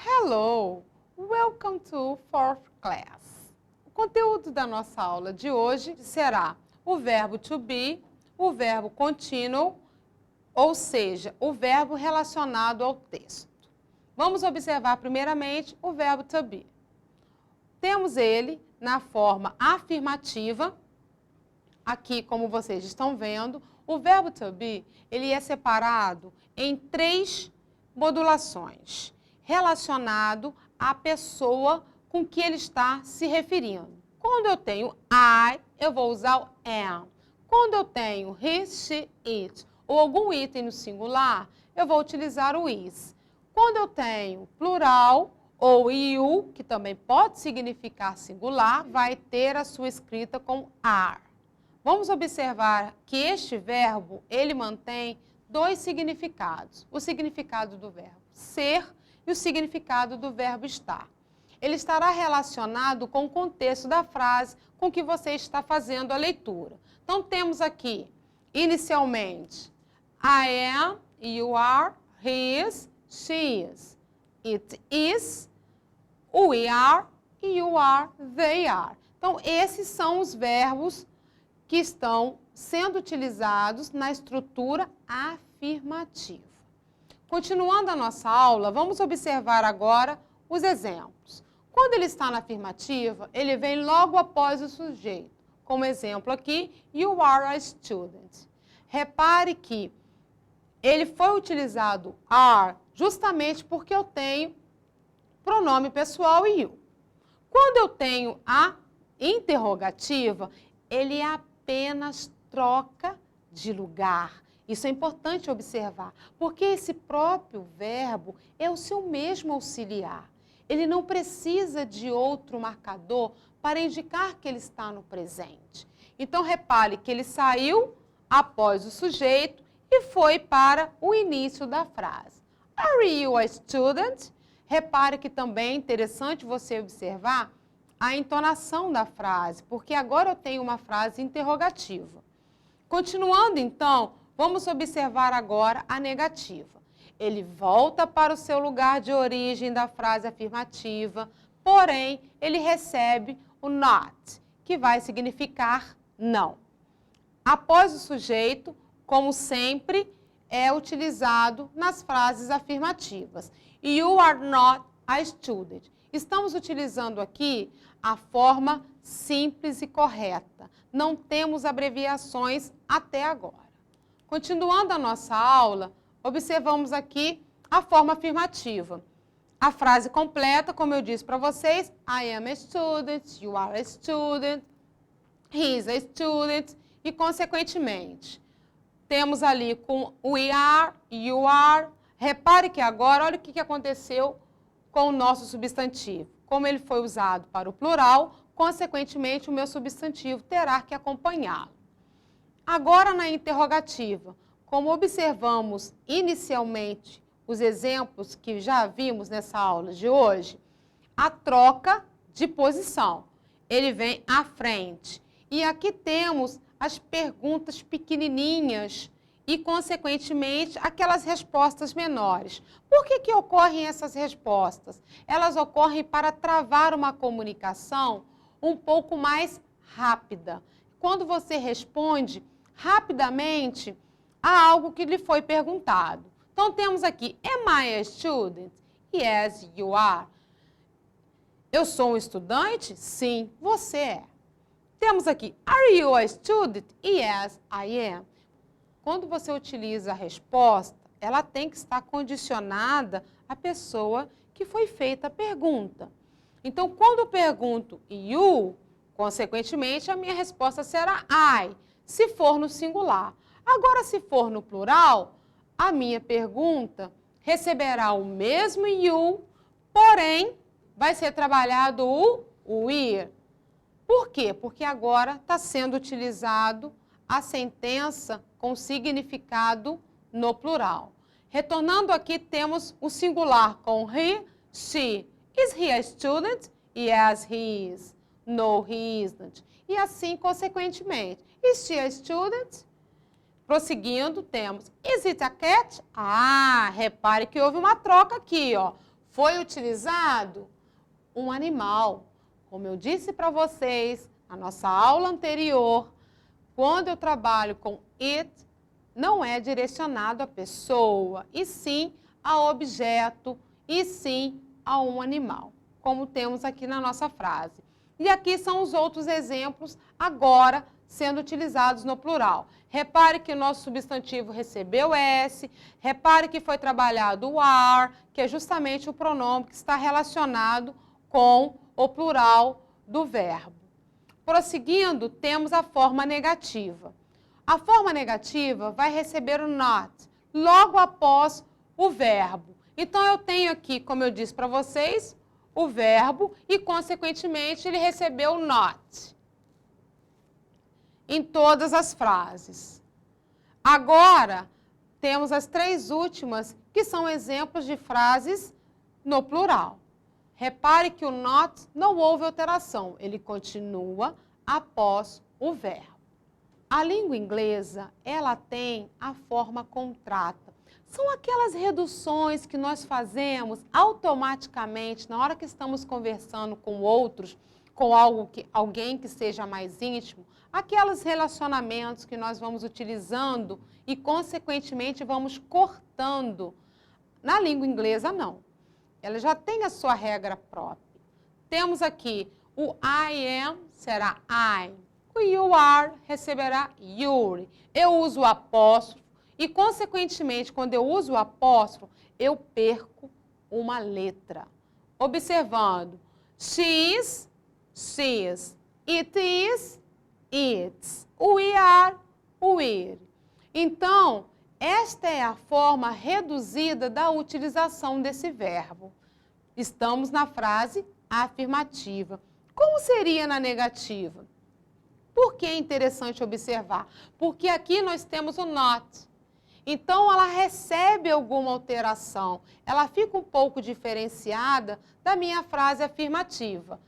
Hello, welcome to fourth class. O conteúdo da nossa aula de hoje será o verbo to be, o verbo continuo, ou seja, o verbo relacionado ao texto. Vamos observar primeiramente o verbo to be. Temos ele na forma afirmativa. Aqui, como vocês estão vendo, o verbo to be, ele é separado em 3 modulações, relacionado à pessoa com que ele está se referindo. Quando eu tenho I, eu vou usar o am. Quando eu tenho he, she, it, ou algum item no singular, eu vou utilizar o is. Quando eu tenho plural, ou you, que também pode significar singular, vai ter a sua escrita com are. Vamos observar que este verbo, ele mantém 2 significados. O significado do verbo ser e o significado do verbo estar. Ele estará relacionado com o contexto da frase com que você está fazendo a leitura. Então, temos aqui, inicialmente, I am, you are, he is, she is. It is, we are, you are, they are. Então, esses são os verbos que estão sendo utilizados na estrutura afirmativa. Continuando a nossa aula, vamos observar agora os exemplos. Quando ele está na afirmativa, ele vem logo após o sujeito. Como exemplo aqui, you are a student. Repare que ele foi utilizado are justamente porque eu tenho pronome pessoal you. Quando eu tenho a interrogativa, ele é apenas troca de lugar. Isso é importante observar, porque esse próprio verbo é o seu mesmo auxiliar. Ele não precisa de outro marcador para indicar que ele está no presente. Então, repare que ele saiu após o sujeito e foi para o início da frase. Are you a student? Repare que também é interessante você observar a entonação da frase, porque agora eu tenho uma frase interrogativa. Continuando, então, vamos observar agora a negativa. Ele volta para o seu lugar de origem da frase afirmativa, porém, ele recebe o not, que vai significar não. Após o sujeito, como sempre, é utilizado nas frases afirmativas. You are not a student. Estamos utilizando aqui a forma simples e correta. Não temos abreviações até agora. Continuando a nossa aula, observamos aqui a forma afirmativa. A frase completa, como eu disse para vocês, I am a student, you are a student, he is a student, e consequentemente, temos ali com we are, you are. Repare que agora, olha o que aconteceu com o nosso substantivo. Como ele foi usado para o plural, consequentemente, o meu substantivo terá que acompanhá-lo. Agora, na interrogativa, como observamos inicialmente os exemplos que já vimos nessa aula de hoje, a troca de posição. Ele vem à frente. E aqui temos as perguntas pequenininhas e, consequentemente, aquelas respostas menores. Por que ocorrem essas respostas? Elas ocorrem para travar uma comunicação um pouco mais rápida. Quando você responde rapidamente a algo que lhe foi perguntado. Então, temos aqui, am I a student? Yes, you are. Eu sou um estudante? Sim, você é. Temos aqui, are you a student? Yes, I am. Quando você utiliza a resposta, ela tem que estar condicionada à pessoa que foi feita a pergunta. Então, quando eu pergunto you, consequentemente, a minha resposta será I, se for no singular. Agora, se for no plural, a minha pergunta receberá o mesmo you, porém, vai ser trabalhado o we. Por quê? Porque agora está sendo utilizado a sentença com significado no plural. Retornando aqui, temos o singular com he, she. Is he a student? Yes, he is. No, he isn't. E assim, consequentemente. Is she a student? Prosseguindo, temos Is it a cat? Ah, repare que houve uma troca aqui, ó. foi utilizado um animal. Como eu disse para vocês na nossa aula anterior, quando eu trabalho com it, não é direcionado à pessoa, e sim a objeto, e sim a um animal, como temos aqui na nossa frase. E aqui são os outros exemplos, agora sendo utilizados no plural. Repare que o nosso substantivo recebeu S, repare que foi trabalhado o are, que é justamente o pronome que está relacionado com o plural do verbo. Prosseguindo, temos a forma negativa. A forma negativa vai receber o not, logo após o verbo. Então, eu tenho aqui, como eu disse para vocês, o verbo e, consequentemente, ele recebeu o not em todas as frases. Agora, temos as três últimas, que são exemplos de frases no plural. Repare que o not não houve alteração, ele continua após o verbo. A língua inglesa, ela tem a forma contrata. São aquelas reduções que nós fazemos automaticamente na hora que estamos conversando com outros, com alguém que seja mais íntimo, aqueles relacionamentos que nós vamos utilizando e, consequentemente, vamos cortando. Na língua inglesa, não. Ela já tem a sua regra própria. Temos aqui o I am, será I. O you are receberá your. Eu uso o apóstrofo e, consequentemente, quando eu uso o apóstrofo, eu perco uma letra. Observando, she is, she's, it is, it's, we are, we're. Então, esta é a forma reduzida da utilização desse verbo. Estamos na frase afirmativa. Como seria na negativa? Por que é interessante observar? Porque aqui nós temos o not. Então, ela recebe alguma alteração. Ela fica um pouco diferenciada da minha frase afirmativa.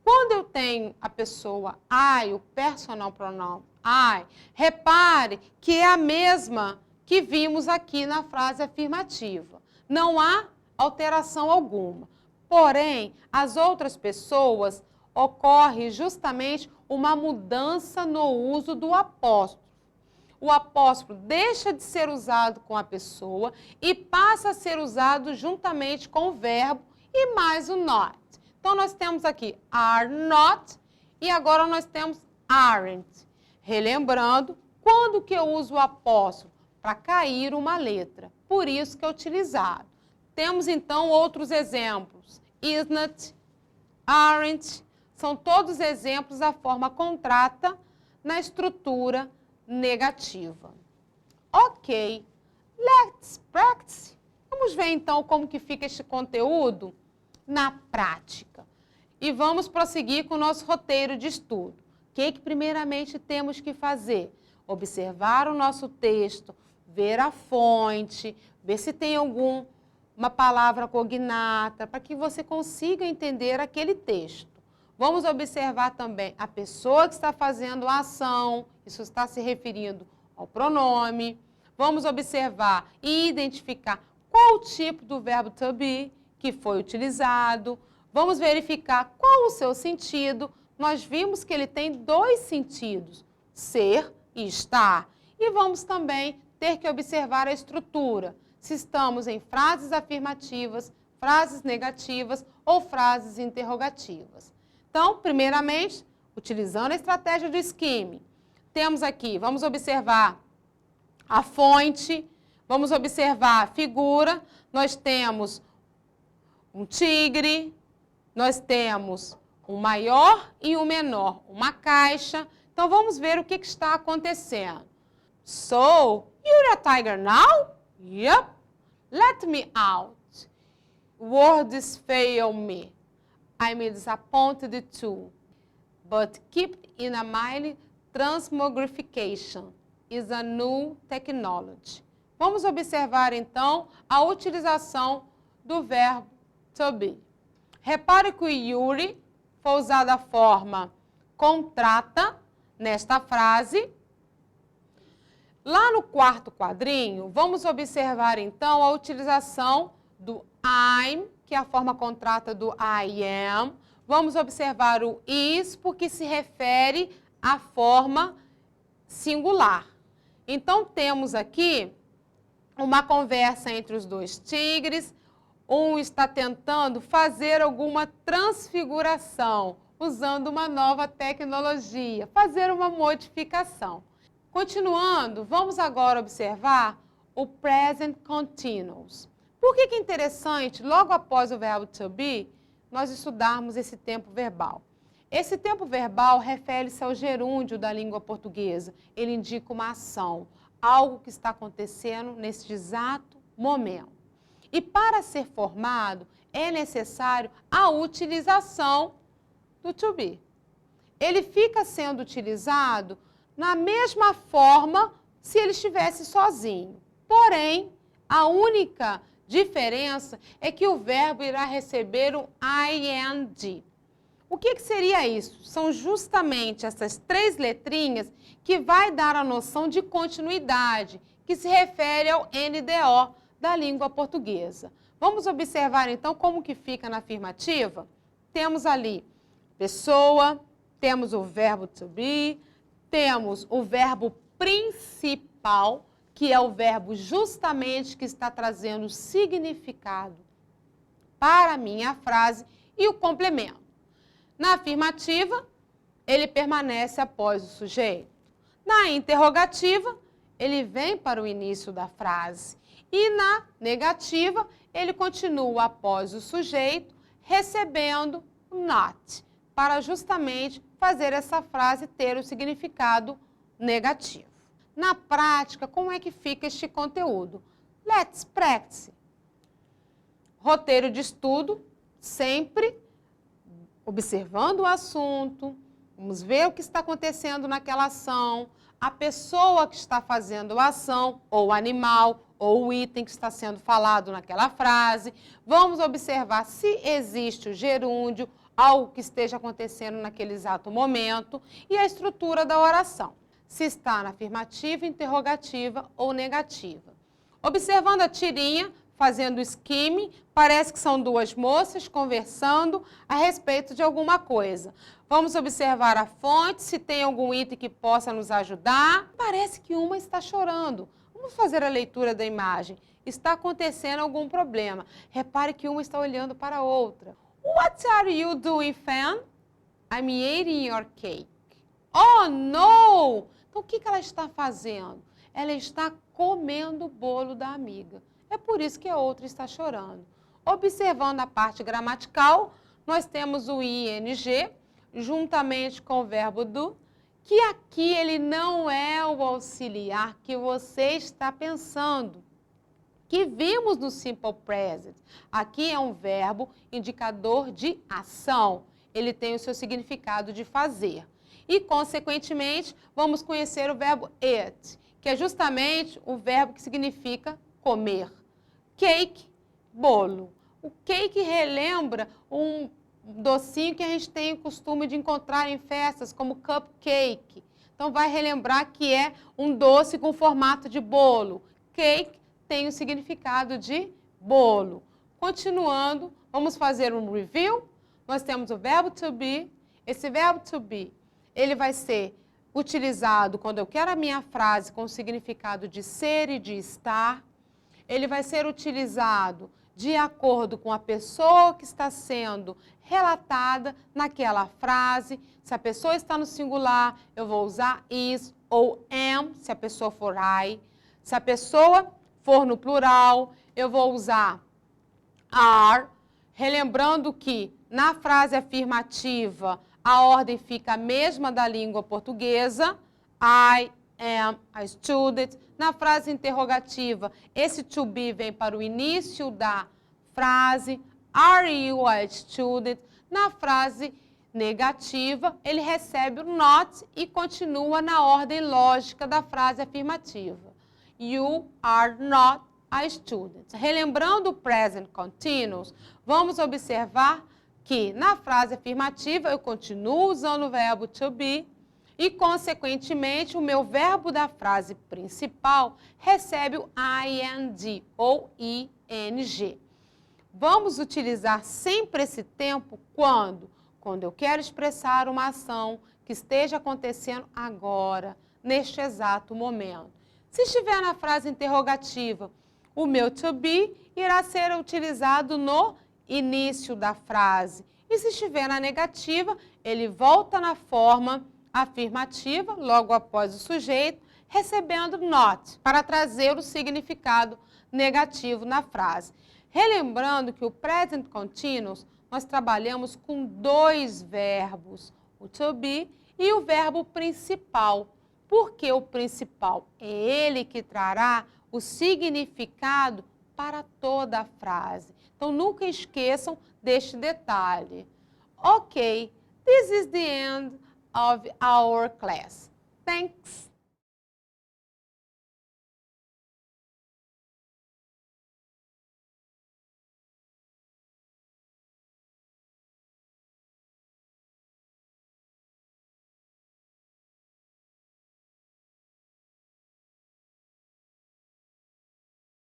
Quando eu tenho a pessoa I, o personal pronoun I, repare que é a mesma que vimos aqui na frase afirmativa. Não há alteração alguma. Porém, as outras pessoas ocorre justamente uma mudança no uso do apóstrofo. O apóstrofo deixa de ser usado com a pessoa e passa a ser usado juntamente com o verbo e mais o not. Então, nós temos aqui are not e agora nós temos aren't. Relembrando, quando que eu uso o apóstrofo? Para cair uma letra. Por isso que é utilizado. Temos, então, outros exemplos. Isn't, aren't, são todos exemplos da forma contrata na estrutura negativa. Ok, let's practice. Vamos ver, então, como que fica este conteúdo na prática. E vamos prosseguir com o nosso roteiro de estudo. O que primeiramente temos que fazer? Observar o nosso texto, ver a fonte, ver se tem uma palavra cognata, para que você consiga entender aquele texto. Vamos observar também a pessoa que está fazendo a ação, isso está se referindo ao pronome. Vamos observar e identificar qual o tipo do verbo to be que foi utilizado. Vamos verificar qual o seu sentido. Nós vimos que ele tem dois sentidos, ser e estar. E vamos também ter que observar a estrutura, se estamos em frases afirmativas, frases negativas ou frases interrogativas. Então, primeiramente, utilizando a estratégia do skimming, temos aqui, vamos observar a fonte, vamos observar a figura, nós temos um tigre, nós temos um maior e um menor, uma caixa. Então, vamos ver o que está acontecendo. So, you're a tiger now? Yep. Let me out. Words fail me. I'm disappointed too. But keep in mind, transmogrification is a new technology. Vamos observar, então, a utilização do verbo to be. Repare que o Yuri foi usado a forma contrata nesta frase. Lá no quarto quadrinho, vamos observar, então, a utilização do I'm, que é a forma contrata do I am. Vamos observar o is, porque se refere à forma singular. Então, temos aqui uma conversa entre os dois tigres. Um está tentando fazer alguma transfiguração, usando uma nova tecnologia, fazer uma modificação. Continuando, vamos agora observar o present continuous. Por que é interessante, logo após o verbo to be, nós estudarmos esse tempo verbal? Esse tempo verbal refere-se ao gerúndio da língua portuguesa. Ele indica uma ação, algo que está acontecendo nesse exato momento. E para ser formado, é necessário a utilização do to be. Ele fica sendo utilizado na mesma forma se ele estivesse sozinho. Porém, a única diferença é que o verbo irá receber um ing. O que seria isso? São justamente essas 3 letrinhas que vai dar a noção de continuidade, que se refere ao NDO da língua portuguesa. Vamos observar então como que fica na afirmativa? Temos ali pessoa, temos o verbo to be, temos o verbo principal, que é o verbo justamente que está trazendo significado para a minha frase, e o complemento. Na afirmativa, ele permanece após o sujeito. Na interrogativa, ele vem para o início da frase. E na negativa, ele continua após o sujeito, recebendo o not, para justamente fazer essa frase ter o significado negativo. Na prática, como é que fica este conteúdo? Let's practice. Roteiro de estudo, sempre observando o assunto, vamos ver o que está acontecendo naquela ação, a pessoa que está fazendo a ação, ou o animal, ou o item que está sendo falado naquela frase. Vamos observar se existe o gerúndio, algo que esteja acontecendo naquele exato momento, e a estrutura da oração, se está na afirmativa, interrogativa ou negativa. Observando a tirinha, fazendo skimming, parece que são 2 moças conversando a respeito de alguma coisa. Vamos observar a fonte, se tem algum item que possa nos ajudar. Parece que uma está chorando. Vamos fazer a leitura da imagem. Está acontecendo algum problema. Repare que uma está olhando para a outra. What are you doing, Fan? I'm eating your cake. Oh, no! Então, o que ela está fazendo? Ela está comendo o bolo da amiga. É por isso que a outra está chorando. Observando a parte gramatical, nós temos o ing, juntamente com o verbo do, que aqui ele não é o auxiliar que você está pensando, que vimos no Simple Present. Aqui é um verbo indicador de ação. Ele tem o seu significado de fazer. E, consequentemente, vamos conhecer o verbo eat, que é justamente o verbo que significa comer. Cake, bolo. O cake relembra um docinho que a gente tem o costume de encontrar em festas, como cupcake. Então, vai relembrar que é um doce com formato de bolo. Cake tem o significado de bolo. Continuando, vamos fazer um review. Nós temos o verbo to be. Esse verbo to be, ele vai ser utilizado quando eu quero a minha frase com o significado de ser e de estar. Ele vai ser utilizado de acordo com a pessoa que está sendo relatada naquela frase. Se a pessoa está no singular, eu vou usar is ou am, se a pessoa for I. Se a pessoa for no plural, eu vou usar are, relembrando que na frase afirmativa a ordem fica a mesma da língua portuguesa, I am a student. Na frase interrogativa, esse to be vem para o início da frase, are you a student? Na frase negativa, ele recebe o not e continua na ordem lógica da frase afirmativa. You are not a student. Relembrando o present continuous, vamos observar que na frase afirmativa eu continuo usando o verbo to be e, consequentemente, o meu verbo da frase principal recebe o ing ou ing. Vamos utilizar sempre esse tempo quando? Quando eu quero expressar uma ação que esteja acontecendo agora, neste exato momento. Se estiver na frase interrogativa, o meu to be irá ser utilizado no início da frase. E se estiver na negativa, ele volta na forma afirmativa, logo após o sujeito, recebendo not, para trazer o significado negativo na frase. Relembrando que o present continuous, nós trabalhamos com dois verbos, o to be e o verbo principal. Por que o principal? É ele que trará o significado para toda a frase. Então, nunca esqueçam deste detalhe. Ok, this is the end of our class. Thanks.